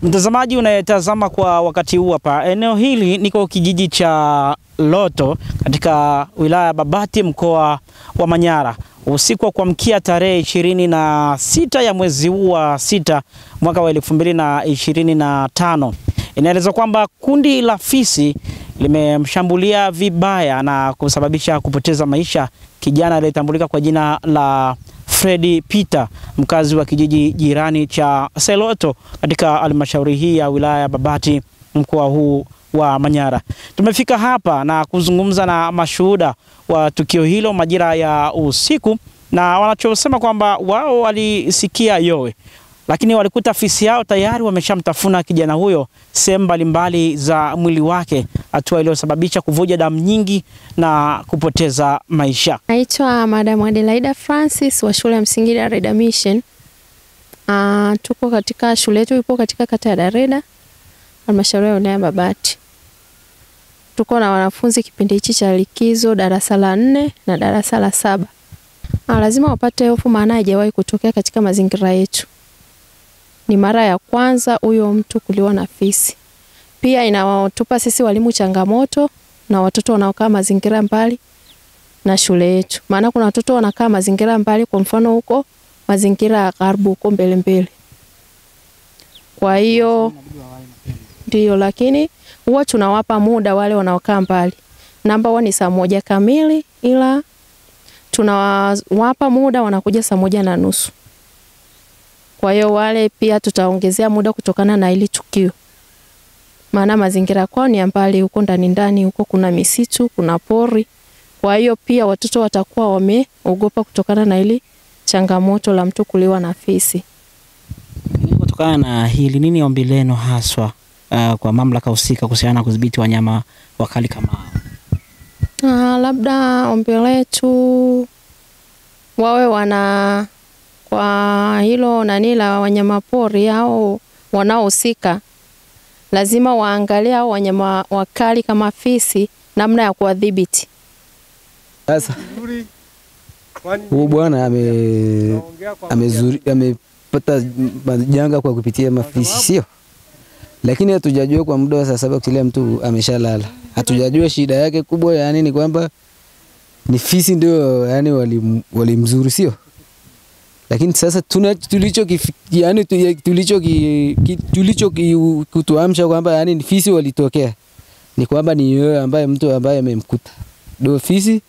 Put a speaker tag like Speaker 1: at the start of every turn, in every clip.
Speaker 1: Mtazamaji unayetazama kwa wakati huu hapa, eneo hili niko kijiji cha Loto katika wilaya ya Babati mkoa wa Manyara. Usiku wa kuamkia tarehe 26 ya mwezi huu wa 6 mwaka wa 2025. Inaelezwa kwamba kundi la fisi limemshambulia vibaya na kusababisha kupoteza maisha kijana aliyetambulika kwa jina la Freddy Peter, mkazi wa kijiji jirani cha Seloto katika halmashauri hii ya wilaya ya Babati mkoa huu wa Manyara. Tumefika hapa na kuzungumza na mashuhuda wa tukio hilo majira ya usiku, na wanachosema kwamba wao walisikia yowe, lakini walikuta fisi yao tayari wameshamtafuna kijana huyo sehemu mbalimbali za mwili wake, hatua iliyosababisha kuvuja damu nyingi na kupoteza maisha.
Speaker 2: Naitwa Madam Adelaida Francis wa shule ya msingi ya Dareda Mission. Tuko katika shule yetu, ipo katika kata ya Dareda, halmashauri ya wilaya ya Babati. Tuko na wanafunzi kipindi hichi cha likizo darasa la 4 na darasa la 7. Lazima wapate hofu, maana haijawahi kutokea katika mazingira yetu. Ni mara ya kwanza huyo mtu kuliwa na fisi. Pia inawatupa sisi walimu changamoto na watoto wanaokaa mazingira mbali na shule yetu. Maana kuna watoto wanakaa mazingira mbali, kwa mfano huko mazingira ya Karbu huko mbele. Kwa hiyo ndio, lakini huwa tunawapa muda wale wanaokaa mbali. Namba 1 ni saa 1 kamili, ila tunawapa muda wanakuja saa 1:30. Kwa hiyo wale pia tutaongezea muda kutokana na ili tukio. Maana mazingira kwao ni mbali, huko ndani huko kuna misitu, kuna pori. Kwa hiyo pia watoto watakuwa wameogopa kutokana na ili changamoto la mtu kuliwa na fisi.
Speaker 1: Kutokana na hili, nini ombi lenu haswa kwa mamlaka husika kuhusiana na kudhibiti wanyama wakali kama hao?
Speaker 2: Labda ombi letu wawe kwa hilo la wanyama pori au wanaohusika, lazima waangalie hao wanyama wakali kama fisi namna ya kuwadhibiti.
Speaker 3: Sasa huyu bwana amepata majanga kwa kupitia mafisi, sio? Lakini hatujajua kwa muda wa saa 7 kila mtu ameshalala. Hatujajua shida yake kubwa, yani ni kwamba ni fisi ndio yani walimzuru, sio? Lakini sasa tulicho kutuamsha kwamba yani ni fisi walitokea, ni kwamba ni yeye ambaye mtu ambaye amemkuta ndio fisi,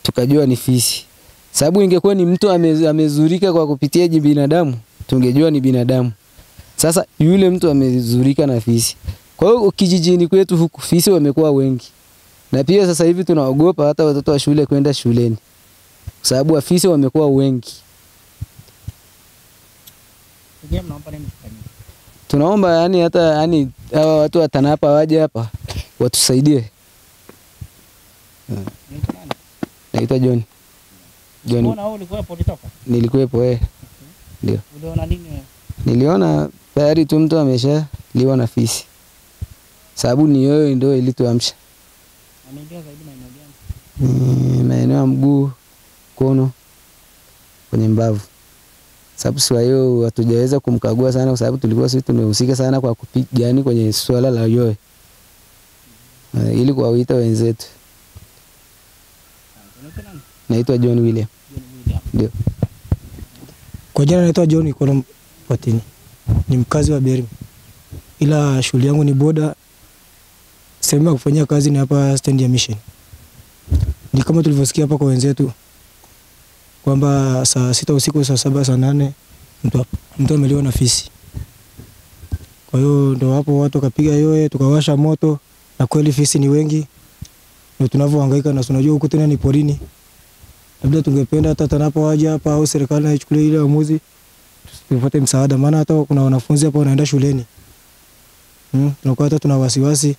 Speaker 3: tukajua ni fisi. Sababu ingekuwa ni mtu amezurika kwa kupitia binadamu, tungejua ni binadamu. Sasa yule mtu amezurika na fisi. Kwa hiyo kijijini kwetu huku fisi wamekuwa wengi. Na pia sasa hivi tunaogopa hata watoto wa shule kwenda shuleni, sababu afisi wamekuwa wengi. Tunaomba yani hata hawa watu wa TANAPA waje hapa watusaidie. Naitwa John.
Speaker 1: Unaona wewe ulikuwepo ulitoka?
Speaker 3: Nilikuwepo Ndio.
Speaker 1: Uliona nini wewe?
Speaker 3: Niliona tayari tu mtu ameshaliwa na fisi. Sababu ni yeye ndio ilituamsha.
Speaker 1: Ameingia zaidi maeneo gani?
Speaker 3: Maeneo ya mguu, kono, kwenye mbavu. Sababu sio hiyo hatujaweza kumkagua sana, kwa sababu tulikuwa sisi tumehusika sana kwa kupiga yani kwenye swala la yoe. Ili kuwaita wenzetu. Naitwa John William. Ndio.
Speaker 4: Kwa jina naitwa John Kolom Patini. Ni mkazi wa Berim. Ila shule yangu ni boda. Sehemu ya kufanyia kazi ni hapa stand ya Mission. Ni kama tulivyosikia hapa kwa wenzetu kwamba saa 6 usiku, saa 7, saa 8 mtu ameliwa na fisi. Kwa hiyo ndio hapo watu kapiga yoe, tukawasha moto, na kweli fisi ni wengi. Ndio tunavyohangaika, na tunajua huko tena ni porini. Labda tungependa hata TANAPA waje hapa au serikali ichukulie ile uamuzi tupate msaada, maana hata kuna wanafunzi hapa wanaenda shuleni. Tunakuwa hata tuna wasiwasi,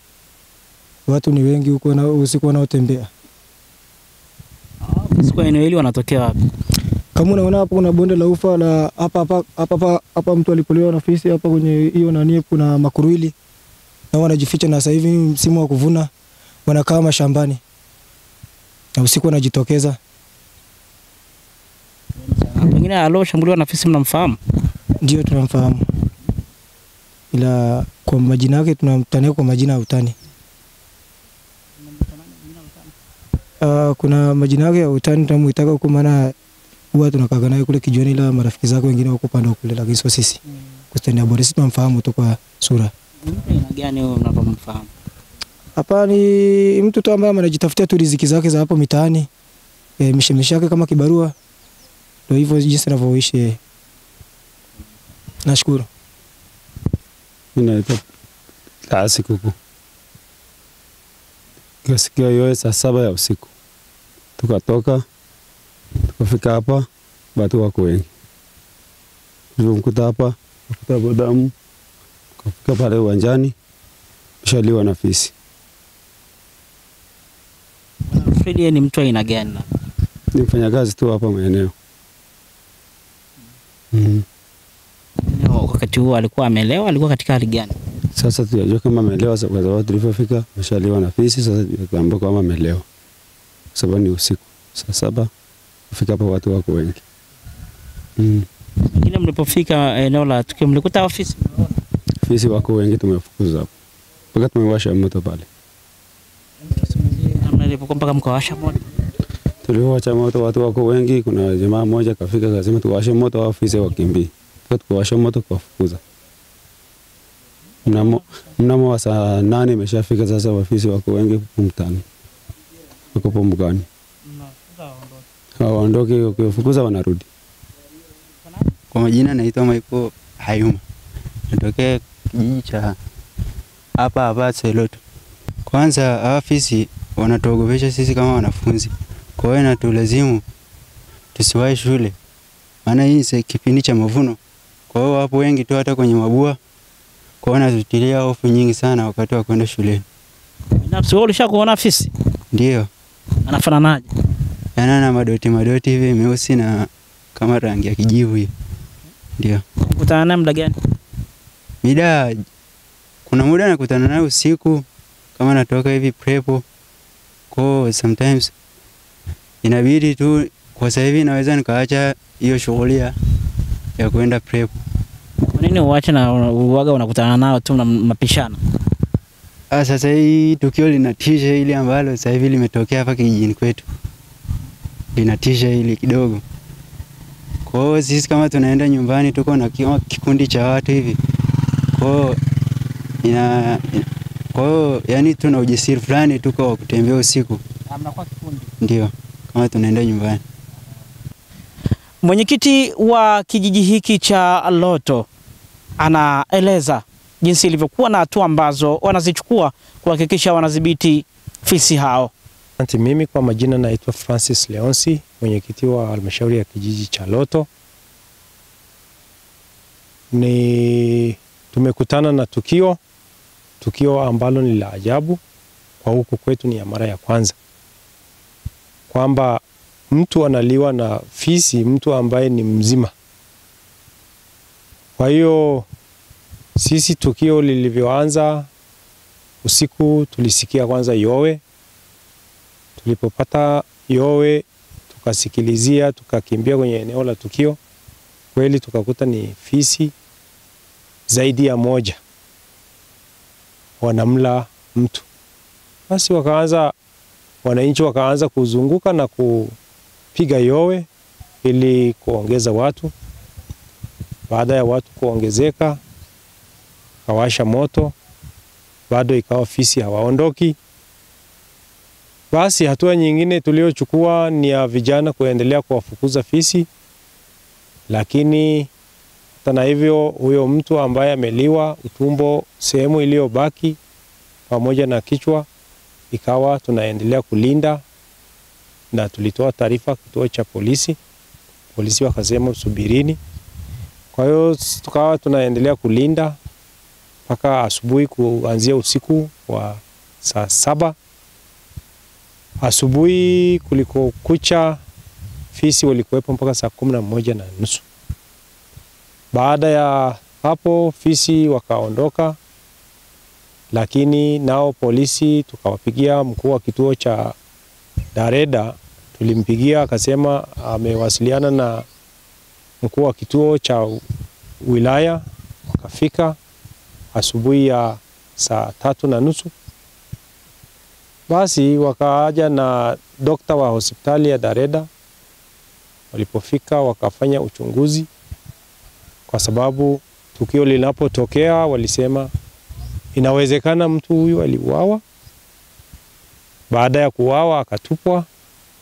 Speaker 4: watu ni wengi huko na usiku wanaotembea.
Speaker 1: Siku eneo hili wanatokea wapi?
Speaker 4: Kama unaona hapo kuna bonde la ufa la hapa mtu alipoliwa na fisi hapa kwenye hiyo nani, kuna makuruili na wanajificha, na sasa hivi msimu wa kuvuna wanakaa mashambani na usiku wanajitokeza.
Speaker 1: Pengine aliyoshambuliwa na fisi mnamfahamu?
Speaker 4: Ndio tunamfahamu. ila kwa majina yake tunamtania kwa majina ya utani. Kuna majina yake ya utani tunamuitaka huko, maana huwa tunakaa naye kule kijioni, ila marafiki zake wengine wako pande kule, lakini sio sisi. Kustania bora sisi tunamfahamu tu kwa sura.
Speaker 1: Mtu aina gani wewe unapomfahamu?
Speaker 4: Hapa ni mtu tu ambaye anajitafutia tu riziki zake za hapo mitaani. Mishemisha yake kama kibarua. Ndio hivyo jinsi anavyoishi. Nashukuru.
Speaker 5: Mimi naitwa Kasi Kuku. Kasikia yoe saa 7 ya usiku. Tukatoka, tukafika hapa, watu wako wengi. Tulimkuta hapa, tukakuta bodamu, tukafika pale uwanjani, tushaliwa na fisi.
Speaker 1: Freddy ni mtu aina gani?
Speaker 5: Ni mfanyakazi tu hapa maeneo.
Speaker 1: Wakati huo alikuwa amelewa, alikuwa katika hali gani?
Speaker 5: Sasa tunajua kama amelewa kwa sababu tulipofika ameshaliwa na fisi. Sasa tunaambiwa kama amelewa. Sababu ni usiku. Saa 7 kufika hapa watu wako wengi.
Speaker 1: Wengine mlipofika eneo la tukio mlikuta ofisi?
Speaker 5: Fisi wako wengi, tumefukuza hapo. Mpaka tumewasha moto pale.
Speaker 1: Mlipokuwa mpaka mkawasha moto?
Speaker 5: Tuliwasha moto, watu wako wengi. Kuna jamaa mmoja kafika akasema tuwashe moto au fisi wakimbie. Tukawasha moto kuwafukuza. Mnamo saa 8 imeshafika sasa, wafisi wako wengi mtaani. Wako pomgani. Hawaondoki, ukifukuza wanarudi.
Speaker 6: Kwa majina naitwa Michael Hayuma. Natokea kijiji cha hapa Seloto. Kwanza afisi wanatuogopesha sisi kama wanafunzi. Kwa hiyo inatulazimu tusiwahi shule. Maana hii ni kipindi cha mavuno. Kwa hiyo wapo wengi tu hata kwenye mabua. Kwa hiyo natutilia hofu nyingi sana wakati wa kwenda shuleni.
Speaker 1: Binafsi wewe ulishakuona afisi?
Speaker 6: Ndio.
Speaker 1: Anafananaje?
Speaker 6: Yana madoti hivi meusi na kama rangi ya kijivu hivi. Ndio.
Speaker 1: Kukutana naye muda gani?
Speaker 6: Kuna muda nakutana naye usiku kama natoka hivi prepo. Kwa sometimes inabidi tu kwa sasa hivi naweza nikaacha hiyo shughuli ya kwenda prepo.
Speaker 1: Kwa nini uache na uwaga unakutana nao tu na mapishana?
Speaker 6: Sasa hii tukio linatisha ile ambalo sasa hivi limetokea hapa kijijini kwetu. Linatisha ile kidogo. Kwa hiyo sisi kama tunaenda nyumbani tuko na kikundi cha watu hivi. Kwa hiyo yani tuna ujasiri fulani tuko wa kutembea usiku.
Speaker 1: Mnakuwa kikundi?
Speaker 6: Ndio, kama tunaenda nyumbani.
Speaker 1: Mwenyekiti wa kijiji hiki cha Loto anaeleza jinsi ilivyokuwa na hatua ambazo wanazichukua kuhakikisha wanadhibiti fisi hao.
Speaker 7: Mimi kwa majina naitwa Francis Leonsi, mwenyekiti wa halmashauri ya kijiji cha Loto. Tumekutana na tukio ambalo ni la ajabu kwa huku kwetu, ni ya mara ya kwanza. Kwamba mtu analiwa na fisi, mtu ambaye ni mzima. Kwa hiyo sisi tukio lilivyoanza usiku tulisikia kwanza yowe. Tulipopata yowe tukasikilizia, tukakimbia kwenye eneo la tukio. Kweli tukakuta ni fisi zaidi ya moja wanamla mtu. Basi wananchi wakaanza kuzunguka na kupiga yowe ili kuongeza watu. Baada ya watu kuongezeka, kawasha moto, bado ikawa fisi hawaondoki. Basi hatua nyingine tuliochukua ni ya vijana kuendelea kuwafukuza fisi, lakini hata na hivyo huyo mtu ambaye ameliwa utumbo, sehemu iliyobaki pamoja na kichwa, ikawa tunaendelea kulinda, na tulitoa taarifa kituo cha polisi. Polisi wakasema subirini. Kwa hiyo tukawa tunaendelea kulinda mpaka asubuhi, kuanzia usiku wa saa 7. Asubuhi kuliko kucha fisi walikuwepo mpaka saa 11:30. Baada ya hapo fisi wakaondoka, lakini nao polisi tukawapigia mkuu wa kituo cha Dareda. Tulimpigia akasema amewasiliana na mkuu wa kituo cha wilaya, wakafika asubuhi ya saa 3:30. Basi wakaja na dokta wa hospitali ya Dareda. Walipofika wakafanya uchunguzi, kwa sababu tukio linapotokea walisema inawezekana mtu huyu aliuawa. Baada ya kuuawa akatupwa,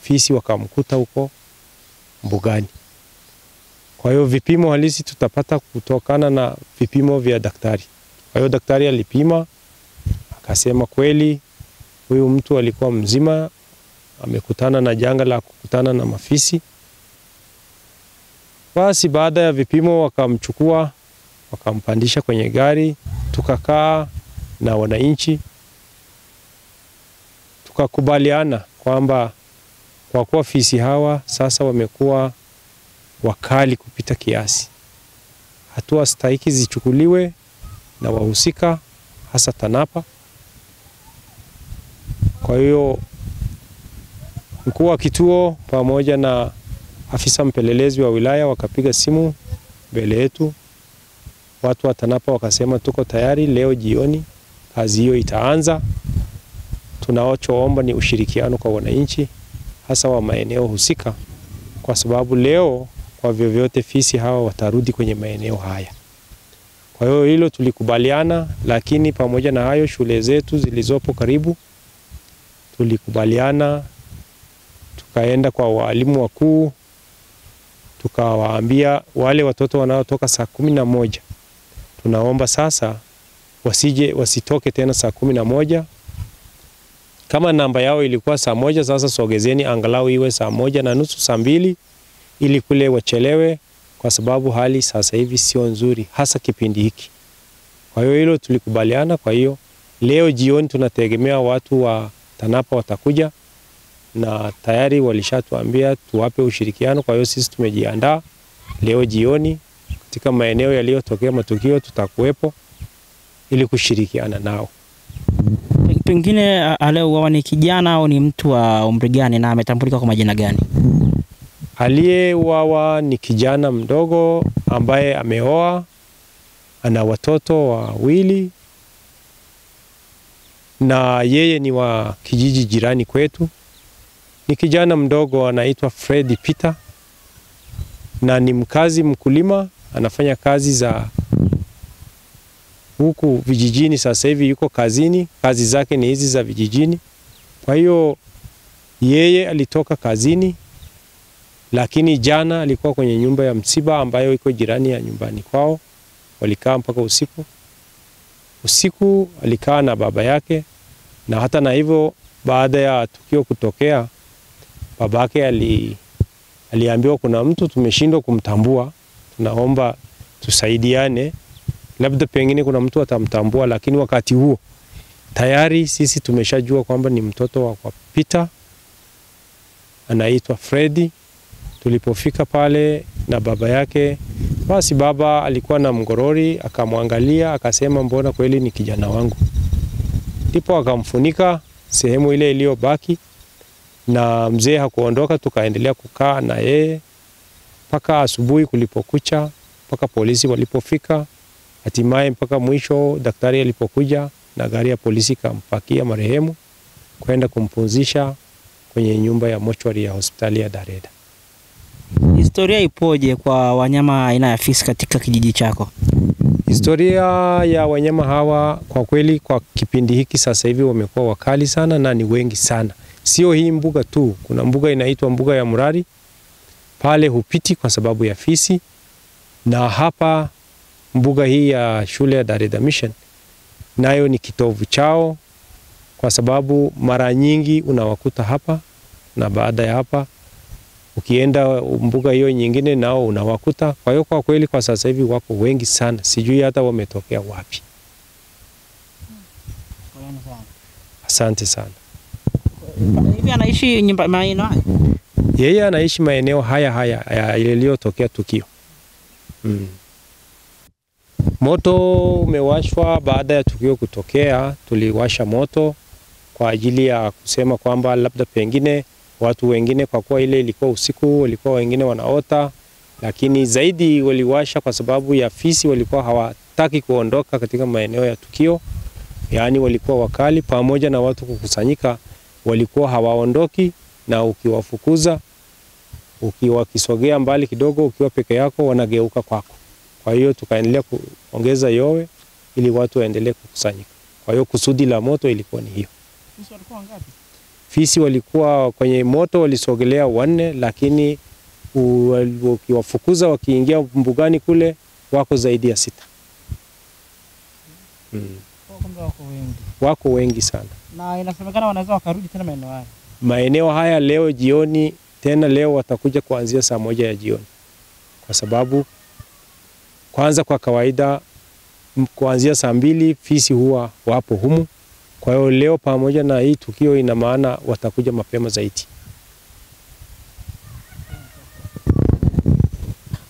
Speaker 7: fisi wakamkuta huko mbugani. Kwa hiyo vipimo halisi tutapata kutokana na vipimo vya daktari. Kwa hiyo daktari alipima akasema kweli huyu mtu alikuwa mzima, amekutana na janga la kukutana na mafisi. Basi baada ya vipimo wakamchukua, wakampandisha kwenye gari, tukakaa na wananchi, tukakubaliana kwamba kwa kuwa fisi hawa sasa wamekuwa wakali kupita kiasi, hatua stahiki zichukuliwe na wahusika, hasa TANAPA. Kwa hiyo mkuu wa kituo pamoja na afisa mpelelezi wa wilaya wakapiga simu mbele yetu. Watu wa TANAPA wakasema tuko tayari, leo jioni kazi hiyo itaanza. Tunachoomba ni ushirikiano kwa wananchi, hasa wa maeneo husika, kwa sababu leo kwa vyovyote fisi hawa watarudi kwenye maeneo haya. Kwa hiyo hilo tulikubaliana, lakini pamoja na hayo shule zetu zilizopo karibu tulikubaliana, tukaenda kwa walimu wakuu, tukawaambia wale watoto wanaotoka saa 11 tunaomba sasa wasitoke tena saa 11. Kama namba yao ilikuwa saa 1, sasa sogezeni angalau iwe saa 1:30, saa 2, ili kule wachelewe, kwa sababu hali sasa hivi sio nzuri, hasa kipindi hiki. Kwa hiyo hilo tulikubaliana. Kwa hiyo leo jioni tunategemea watu wa TANAPA watakuja, na tayari walishatuambia tuwape ushirikiano. Kwa hiyo sisi tumejiandaa, leo jioni katika maeneo yaliyotokea matukio tutakuwepo ili kushirikiana nao.
Speaker 1: Pengine aliyeuawa ni kijana au ni mtu wa umri gani, na ametambulika kwa majina gani?
Speaker 7: Aliyeuawa ni kijana mdogo ambaye ameoa, ana watoto 2, na yeye ni wa kijiji jirani kwetu. Ni kijana mdogo anaitwa Fred Peter, na ni mkazi mkulima, anafanya kazi za huku vijijini. Sasa hivi yuko kazini, kazi zake ni hizi za vijijini. Kwa hiyo yeye alitoka kazini, lakini jana alikuwa kwenye nyumba ya msiba ambayo iko jirani ya nyumbani kwao. Walikaa mpaka usiku. Usiku alikaa na baba yake, na hata na hivyo baada ya tukio kutokea babake aliambiwa kuna mtu tumeshindwa kumtambua, tunaomba tusaidiane, labda pengine kuna mtu atamtambua. Lakini wakati huo tayari sisi tumeshajua kwamba ni mtoto wa kwa Peter, anaitwa Freddy. Tulipofika pale na baba yake, basi baba alikuwa na mgorori, akamwangalia akasema mbona kweli ni kijana wangu. Ndipo akamfunika sehemu ile iliyobaki, na mzee hakuondoka, tukaendelea kukaa na yeye mpaka asubuhi kulipokucha, mpaka polisi walipofika, hatimaye mpaka mwisho daktari alipokuja na gari ya polisi kampakia marehemu kwenda kumpumzisha kwenye nyumba ya mochwari ya hospitali ya Dareda.
Speaker 1: Historia ipoje kwa wanyama aina ya fisi katika kijiji chako?
Speaker 7: Historia ya wanyama hawa kwa kweli kwa kipindi hiki sasa hivi wamekuwa wakali sana na ni wengi sana. Sio hii mbuga tu, kuna mbuga inaitwa mbuga ya Murari. Pale hupiti kwa sababu ya fisi, na hapa mbuga hii ya shule ya Dareda Mission nayo ni kitovu chao, kwa sababu mara nyingi unawakuta hapa, na baada ya hapa ukienda mbuga hiyo nyingine nao unawakuta. Kwa hiyo kwa kweli kwa sasa hivi wako wengi sana, sijui hata wametokea wapi. Asante sana.
Speaker 1: Hivi anaishi nyumba maeneo haya?
Speaker 7: Yeye anaishi maeneo haya yaliyotokea tukio. Moto umewashwa baada ya tukio kutokea. Tuliwasha moto kwa ajili ya kusema kwamba labda pengine watu wengine, kwa kuwa ile ilikuwa usiku, walikuwa wengine wanaota, lakini zaidi waliwasha kwa sababu ya fisi walikuwa hawataki hawataki kuondoka katika maeneo ya tukio, yaani walikuwa wakali. Pamoja na watu kukusanyika, walikuwa hawaondoki, na ukiwafukuza, ukiwakisogea mbali kidogo, ukiwa peke yako, wanageuka kwako. Kwa hiyo tukaendelea kuongeza yowe ili watu waendelee kukusanyika. Kwa hiyo kusudi la moto ilikuwa ni hiyo.
Speaker 1: Fisi walikuwa wangapi?
Speaker 7: Fisi walikuwa kwenye moto walisogelea 4, lakini ukiwafukuza wakiingia mbugani kule wako zaidi ya 6. Wako wengi sana.
Speaker 1: Na inasemekana wanaweza wakarudi tena
Speaker 7: maeneo haya leo jioni tena. Leo watakuja kuanzia saa 1 ya jioni, kwa sababu kwanza kwa kawaida kuanzia saa 2 fisi huwa wapo humu. Kwa hiyo leo pamoja na hii tukio ina maana watakuja mapema zaidi.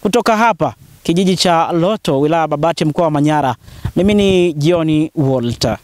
Speaker 1: Kutoka hapa kijiji cha Loto, wilaya Babati, mkoa wa Manyara, mimi ni John Walter.